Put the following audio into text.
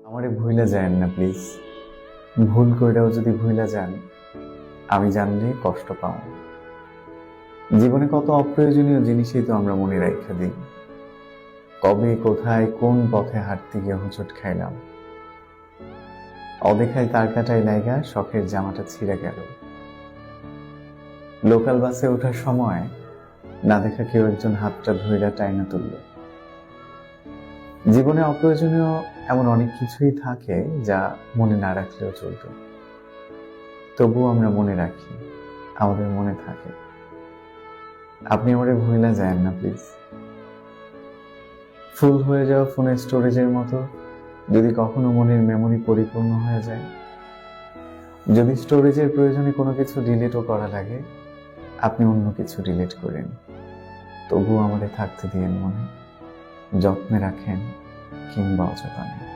আমারে ভুইলা যায়েন না প্লিজ। ভুল কইরাও যদি ভুইলা যান, আমি জানলে কষ্ট পাও। জীবনে কত অপ্রয়োজনীয় জিনিসই তো আমরা মনে রাইখা দিই। কবে কোথায় কোন পথে হাঁটতে গিয়ে হোঁচট খাইলাম, অদেখায় তার কাটায় লাইগা শখের জামাটা ছিঁড়ে গেল। লোকাল বাসে ওঠার সময় না দেখা কেউ একজন হাতটা ধইরা টাইনা তুলল। জীবনে অপ্রয়োজনীয় এমন অনেক কিছুই থাকে যা মনে না রাখলেও চলতো, তবুও আমরা মনে রাখি, আমাদের মনে থাকে। আপনি আমারে ভুইলা যায়েন না প্লিজ। ফুল হয়ে যাওয়া ফোনের স্টোরেজের মতো যদি কখনো মনের মেমরি পরিপূর্ণ হয়ে যায়, যদি স্টোরেজের প্রয়োজনে কোনো কিছু ডিলিটও করা লাগে, আপনি অন্য কিছু ডিলিট করেন, তবুও আমারে থাকতে দিয়েন মনে। যত্নে রাখেন কিংবা অযত্নে।